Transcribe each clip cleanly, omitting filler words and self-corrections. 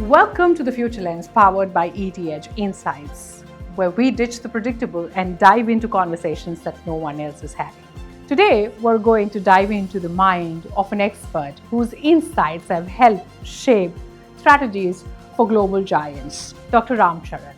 Welcome to the Future Lens powered by ETH Insights, where we ditch the predictable and dive into conversations that no one else is having. Today, we're going to dive into the mind of an expert whose insights have helped shape strategies for global giants, Dr. Charan.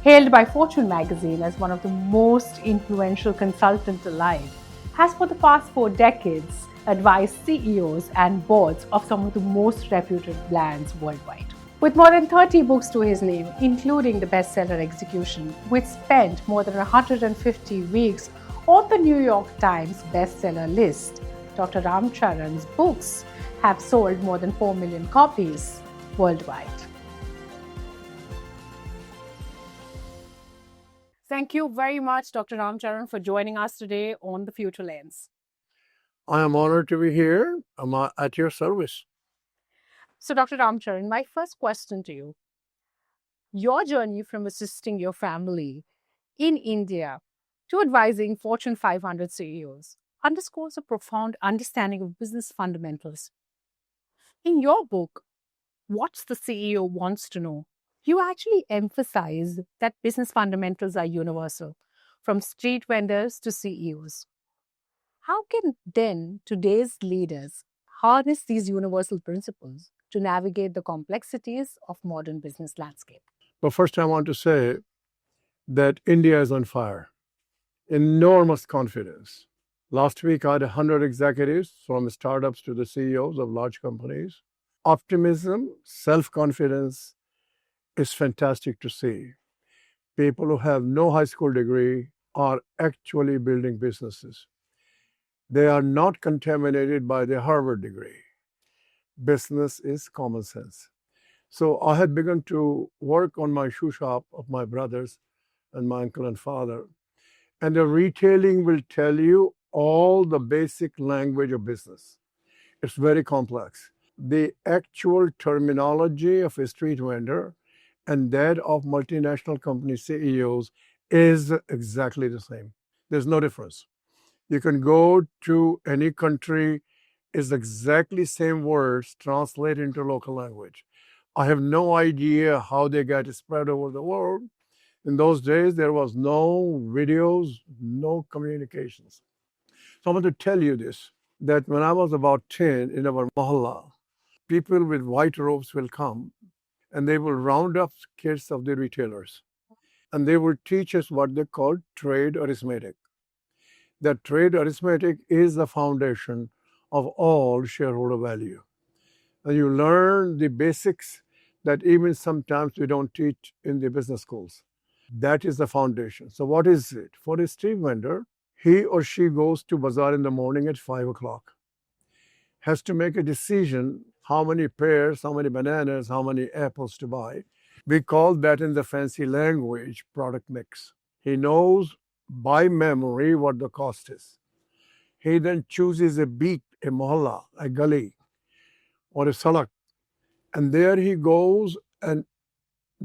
Hailed by Fortune magazine as one of the most influential consultants alive, has for the past 4 decades advised CEOs and boards of some of the most reputed brands worldwide. With more than 30 books to his name, including the bestseller Execution, which spent more than 150 weeks on the New York Times bestseller list, Dr. Charan's books have sold more than 4 million copies worldwide. Thank you very much, Dr. Charan, for joining us today on the Future Lens. I am honored to be here. I'm at your service. So, Dr. Charan, my first question to you. Your journey from assisting your family in India to advising Fortune 500 CEOs underscores a profound understanding of business fundamentals. In your book, What the CEO Wants to Know, you actually emphasize that business fundamentals are universal, from street vendors to CEOs. How can then today's leaders harness these universal principles to navigate the complexities of modern business landscape? But first, I want to say that India is on fire. Enormous confidence. Last week, I had 100 executives from startups to the CEOs of large companies. Optimism, self-confidence is fantastic to see. People who have no high school degree are actually building businesses. They are not contaminated by their Harvard degree. Business is common sense. So I had begun to work on my shoe shop of my brothers and my uncle and father. And the retailing will tell you all the basic language of business. It's very complex. The actual terminology of a street vendor and that of multinational company CEOs is exactly the same. There's no difference. You can go to any country, is exactly same words translated into local language. I have no idea how they got spread over the world. In those days, there was no videos, no communications. So I want to tell you this, that when I was about 10 in our mohalla, people with white robes will come and they will round up kids of the retailers. And they will teach us what they call trade arithmetic. That trade arithmetic is the foundation of all shareholder value. And you learn the basics that even sometimes we don't teach in the business schools. That is the foundation. So what is it? For a street vendor, he or she goes to bazaar in the morning at 5 o'clock, has to make a decision how many pears, how many bananas, how many apples to buy. We call that in the fancy language product mix. He knows by memory what the cost is. He then chooses a beat, a mohalla, a gully, or a salak, and there he goes and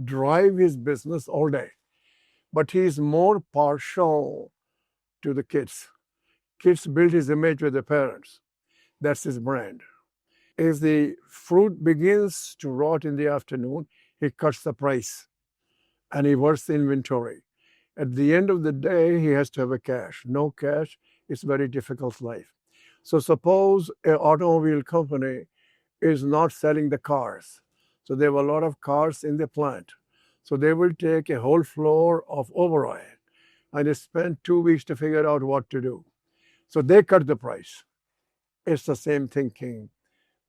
drive his business all day. But he is more partial to the kids. Kids build his image with the parents. That's his brand. If the fruit begins to rot in the afternoon, he cuts the price and he works the inventory. At the end of the day, he has to have a cash. No cash, it's very difficult life. So suppose an automobile company is not selling the cars. So there were a lot of cars in the plant. So they will take a whole floor of override and they spend 2 weeks to figure out what to do. So they cut the price. It's the same thinking,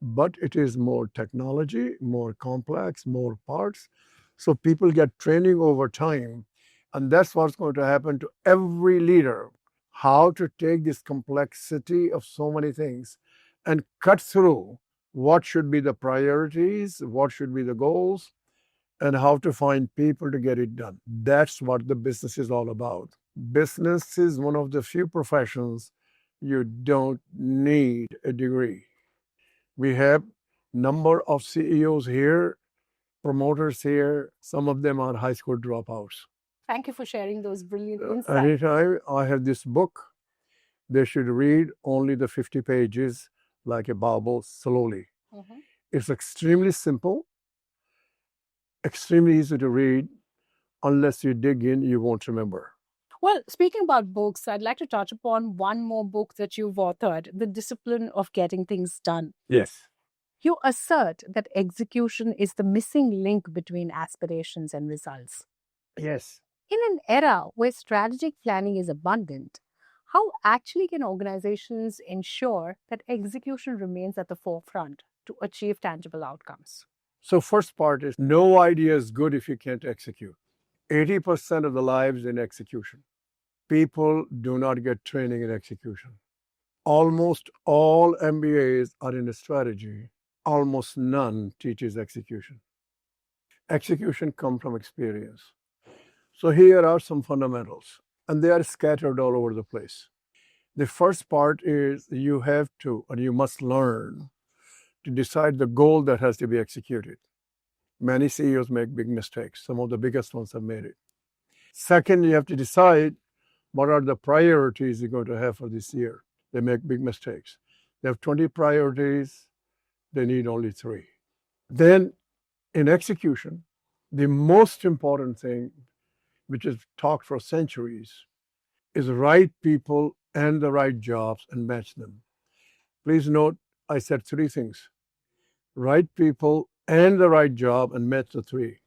but it is more technology, more complex, more parts. So people get training over time. And that's what's going to happen to every leader, how to take this complexity of so many things and cut through what should be the priorities, what should be the goals, and how to find people to get it done. That's what the business is all about. Business is one of the few professions you don't need a degree. We have number of CEOs here, promoters here. Some of them are high school dropouts. Thank you for sharing those brilliant insights. Anytime I have this book, they should read only the 50 pages like a Bible slowly. It's extremely simple. Extremely easy to read. Unless you dig in, you won't remember. Well, speaking about books, I'd like to touch upon one more book that you've authored, The Discipline of Getting Things Done. Yes. You assert that execution is the missing link between aspirations and results. Yes. In an era where strategic planning is abundant, how actually can organizations ensure that execution remains at the forefront to achieve tangible outcomes? So first part is no idea is good if you can't execute. 80% of the lives in execution. People do not get training in execution. Almost all MBAs are in a strategy. Almost none teaches execution. Execution comes from experience. So here are some fundamentals, and they are scattered all over the place. The first part is you have to, or you must learn to decide the goal that has to be executed. Many CEOs make big mistakes. Some of the biggest ones have made it. Second, you have to decide what are the priorities you're going to have for this year. They make big mistakes. They have 20 priorities, they need only 3. Then in execution, the most important thing, which is talked for centuries, is right people and the right jobs and match them. Please note, I said 3 things: right people and the right job and match the 3.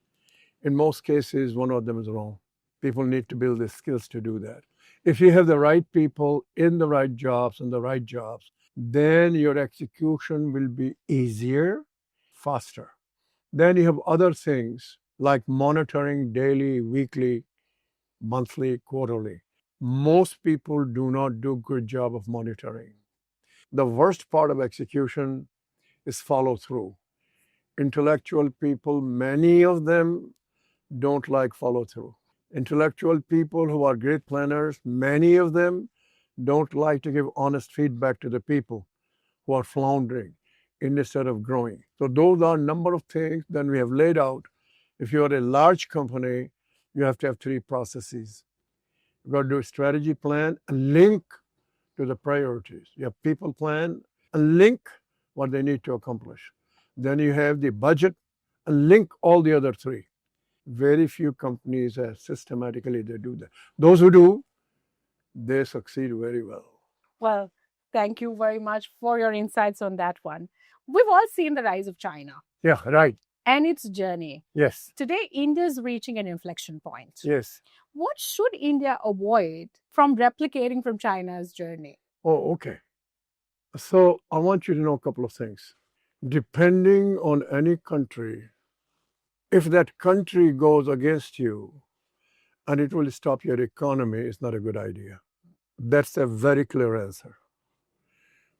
In most cases, one of them is wrong. People need to build the skills to do that. If you have the right people in the right jobs and the right jobs, then your execution will be easier, faster. Then you have other things like monitoring daily, weekly, monthly, quarterly. Most people do not do a good job of monitoring. The worst part of execution is follow through. Intellectual people, many of them don't like follow through. Intellectual people who are great planners, many of them don't like to give honest feedback to the people who are floundering instead of growing. So those are a number of things that we have laid out. If you are a large company, you have to have 3 processes. You've got to do a strategy plan and link to the priorities. You have people plan and link what they need to accomplish. Then you have the budget and link all the other 3. Very few companies systematically they do that. Those who do, they succeed very well. Well, thank you very much for your insights on that one. We've all seen the rise of China. Yeah, right. And its journey. Yes. Today, India is reaching an inflection point. Yes. What should India avoid from replicating from China's journey? Oh, okay. So I want you to know a couple of things. Depending on any country, if that country goes against you and it will stop your economy, it's not a good idea. That's a very clear answer.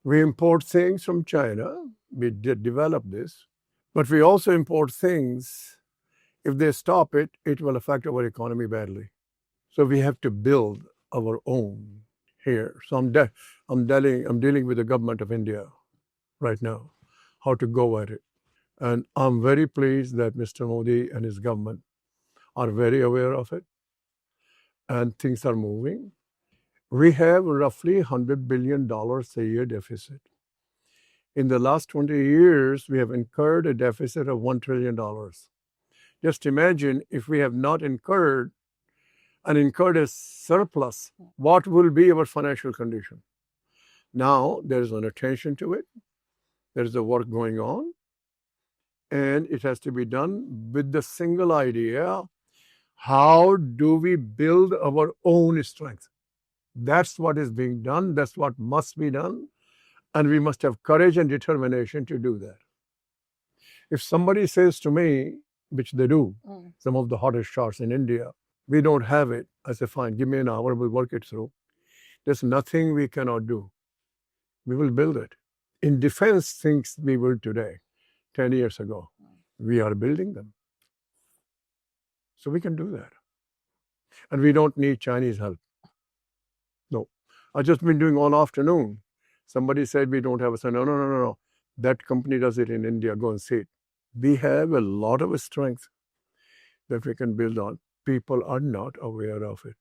We import things from China. We did develop this, but we also import things. If they stop it, it will affect our economy badly. So we have to build our own here. So I'm dealing with the government of India right now, how to go at it. And I'm very pleased that Mr. Modi and his government are very aware of it, and things are moving. We have roughly $100 billion a year deficit. In the last 20 years, we have incurred a deficit of $1 trillion. Just imagine if we have not incurred a surplus, what will be our financial condition? Now, there is an attention to it. There is a work going on, and it has to be done with the single idea: how do we build our own strength? That's what is being done. That's what must be done. And we must have courage and determination to do that. If somebody says to me, which they do, some of the hottest shots in India, we don't have it, I say, fine, give me an hour, we'll work it through. There's nothing we cannot do. We will build it. In defense things we will today, 10 years ago, we are building them. So we can do that. And we don't need Chinese help. No. I've just been doing all afternoon. Somebody said we don't have a son. No. That company does it in India. Go and see it. We have a lot of strength that we can build on. People are not aware of it.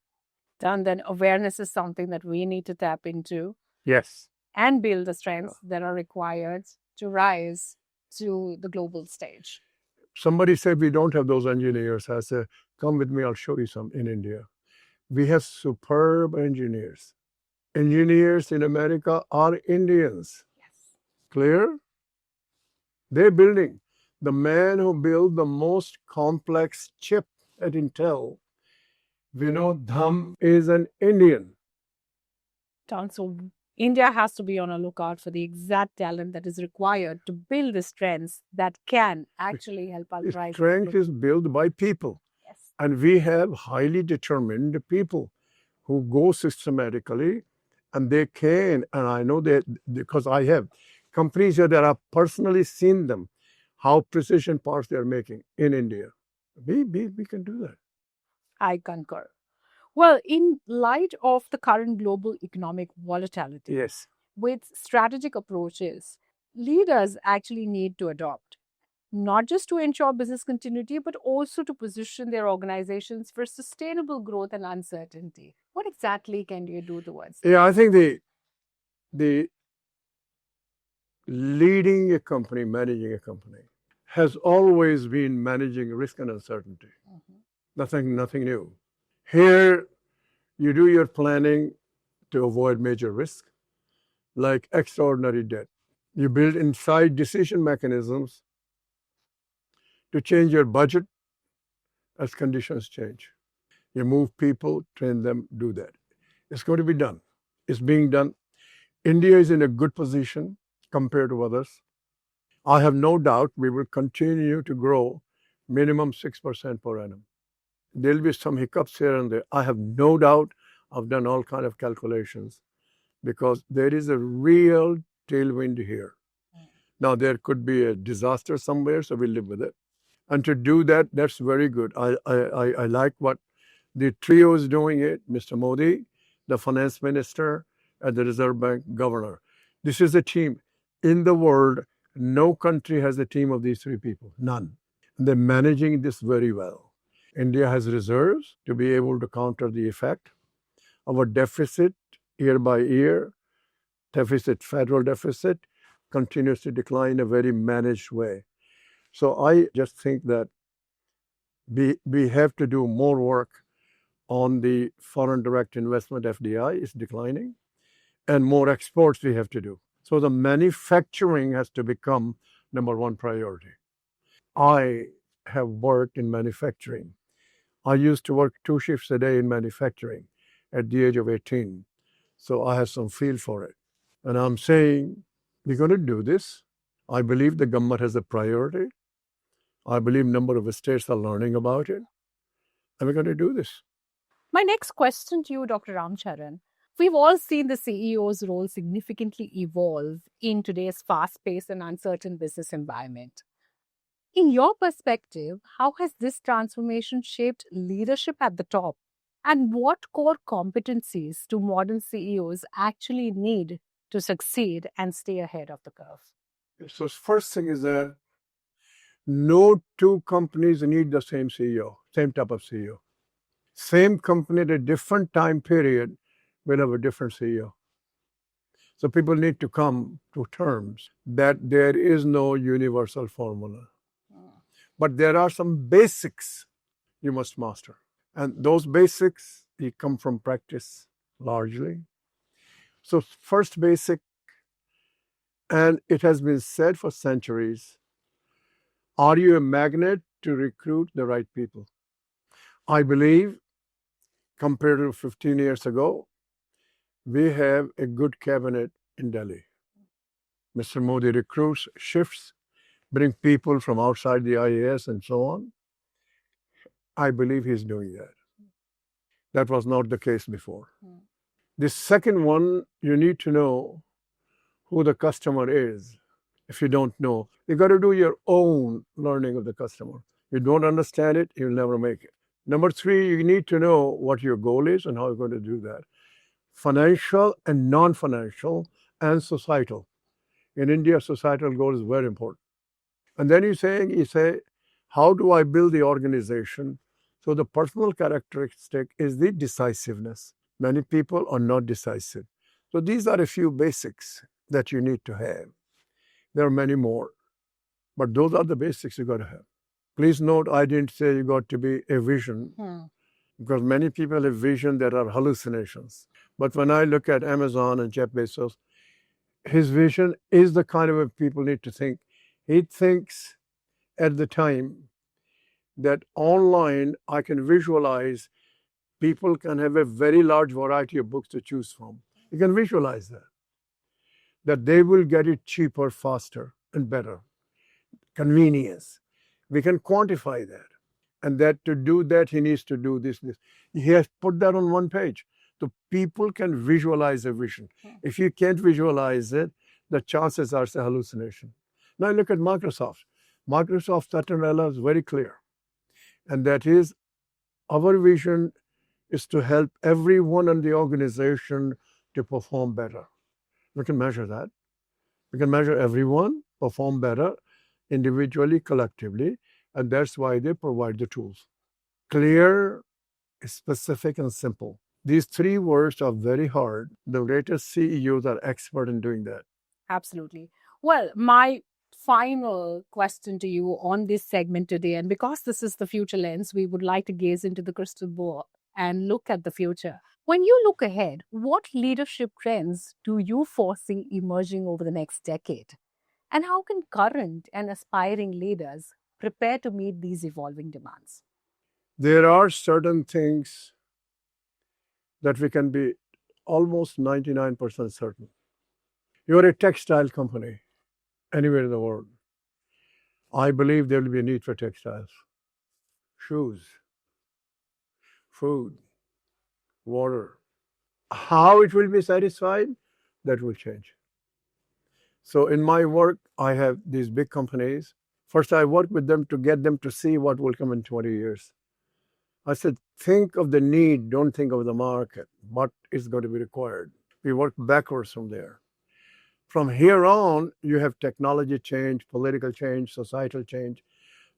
Done. Then awareness is something that we need to tap into. Yes. And build the strengths that are required to rise to the global stage. Somebody said we don't have those engineers. I said, come with me, I'll show you some in India. We have superb engineers. Engineers in America are Indians. Yes. Clear? They're building. The man who built the most complex chip at Intel, Vinod Dham, is an Indian. So India has to be on a lookout for the exact talent that is required to build the strengths that can actually help us rise. Strength is built by people. Yes. And we have highly determined people who go systematically, and they can, and I know that because I have companies here that I've personally seen them, how precision parts they're making in India. We can do that. I concur. Well, in light of the current global economic volatility, Yes. with strategic approaches, leaders actually need to adopt, not just to ensure business continuity, but also to position their organizations for sustainable growth and uncertainty. What exactly can you do towards that? Yeah, I think the leading a company, managing a company, has always been managing risk and uncertainty. Nothing new. Here, you do your planning to avoid major risk, like extraordinary debt. You build inside decision mechanisms to change your budget as conditions change. You move people, train them, do that. It's going to be done. It's being done. India is in a good position compared to others. I have no doubt we will continue to grow minimum 6% per annum. There'll be some hiccups here and there. I have no doubt. I've done all kind of calculations because there is a real tailwind here. Now, there could be a disaster somewhere, so we live with it. And to do that, that's very good. I like what the trio is doing it, Mr. Modi, the finance minister, and the Reserve Bank governor. This is a team. In the world, no country has a team of these three people, none. And they're managing this very well. India has reserves to be able to counter the effect of a deficit year by year. Federal deficit continues to decline in a very managed way. So I just think that we have to do more work on the foreign direct investment. FDI is declining, and more exports we have to do. So the manufacturing has to become number one priority. I have worked in manufacturing. I used to work 2 shifts a day in manufacturing at the age of 18. So I have some feel for it. And I'm saying, we're going to do this. I believe the government has a priority. I believe a number of states are learning about it. And we're going to do this. My next question to you, Dr. Charan. We've all seen the CEO's role significantly evolve in today's fast paced and uncertain business environment. In your perspective, how has this transformation shaped leadership at the top? And what core competencies do modern CEOs actually need to succeed and stay ahead of the curve? So first thing is that no two companies need the same CEO, same type of CEO. Same company at a different time period will have a different CEO. So people need to come to terms that there is no universal formula. But there are some basics you must master. And those basics, they come from practice largely. So first basic, and it has been said for centuries, are you a magnet to recruit the right people? I believe, compared to 15 years ago, we have a good cabinet in Delhi. Mr. Modi recruits, shifts, bring people from outside the IAS and so on. I believe he's doing that. That was not the case before. The second one, you need to know who the customer is. If you don't know, you got to do your own learning of the customer. You don't understand it, you'll never make it. Number three, you need to know what your goal is and how you're going to do that. Financial and non-financial and societal. In India, societal goal is very important. And then you say, how do I build the organization? So the personal characteristic is the decisiveness. Many people are not decisive. So these are a few basics that you need to have. There are many more, but those are the basics you got to have. Please note, I didn't say you got to be a vision, because many people have vision that are hallucinations. But when I look at Amazon and Jeff Bezos, his vision is the kind of way people need to think. He thinks at the time that online I can visualize people can have a very large variety of books to choose from. You can visualize that they will get it cheaper, faster, and better. Convenience. We can quantify that. And that to do that, he needs to do this. He has put that on one page. So people can visualize a vision. If you can't visualize it, the chances are it's a hallucination. Now look at Microsoft. Microsoft's Satya is very clear. And that is, our vision is to help everyone in the organization to perform better. We can measure that. We can measure everyone perform better individually, collectively, and that's why they provide the tools. Clear, specific, and simple. These three words are very hard. The greatest CEOs are expert in doing that. Absolutely. Well, my final question to you on this segment today, and because this is the future lens, we would like to gaze into the crystal ball and look at the future. When you look ahead, what leadership trends do you foresee emerging over the next decade? And how can current and aspiring leaders prepare to meet these evolving demands? There are certain things that we can be almost 99% certain. You're a textile company anywhere in the world. I believe there will be a need for textiles, shoes, food, water. How it will be satisfied, that will change. So in my work, I have these big companies. First, I work with them to get them to see what will come in 20 years. I said, think of the need, don't think of the market. What is going to be required? We work backwards from there. From here on, you have technology change, political change, societal change.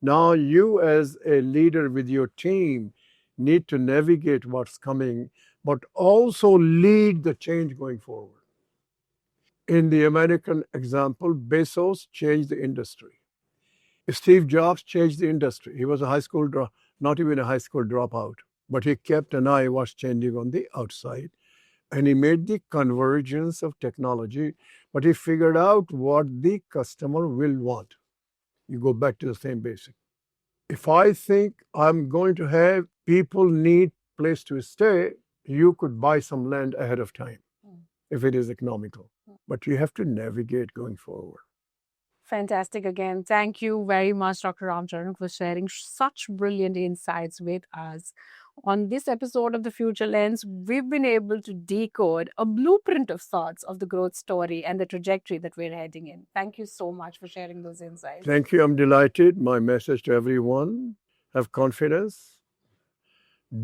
Now you as a leader with your team need to navigate what's coming, but also lead the change going forward. In the American example, Bezos changed the industry. Steve Jobs changed the industry. He was a not even a high school dropout, but he kept an eye what's changing on the outside. And he made the convergence of technology, but he figured out what the customer will want. You go back to the same basic. If I think I'm going to have people need place to stay, you could buy some land ahead of time if it is economical. But you have to navigate going forward. Fantastic again. Thank you very much, Dr. Ramcharan, for sharing such brilliant insights with us. On this episode of The Future Lens, we've been able to decode a blueprint of sorts of the growth story and the trajectory that we're heading in. Thank you so much for sharing those insights. Thank you. I'm delighted. My message to everyone, have confidence.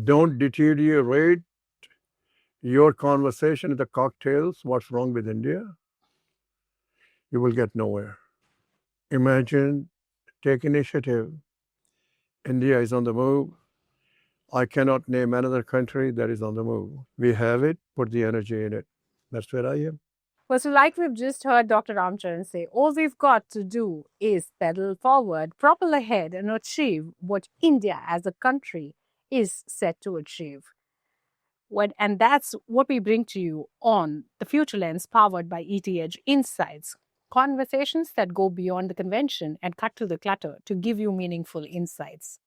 Don't deteriorate your conversation at the cocktails. What's wrong with India? You will get nowhere. Imagine, take initiative. India is on the move. I cannot name another country that is on the move. We have it, put the energy in it. That's where I am. Well, so like we've just heard Dr. Ramcharan say, all we've got to do is pedal forward, propel ahead, and achieve what India as a country is set to achieve. And that's what we bring to you on The Future Lens, powered by ETH Insights. Conversations that go beyond the convention and cut to the clutter to give you meaningful insights.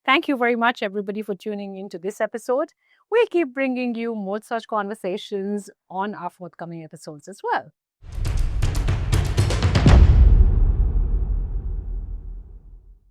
Thank you very much, everybody, for tuning into this episode. We'll keep bringing you more such conversations on our forthcoming episodes as well.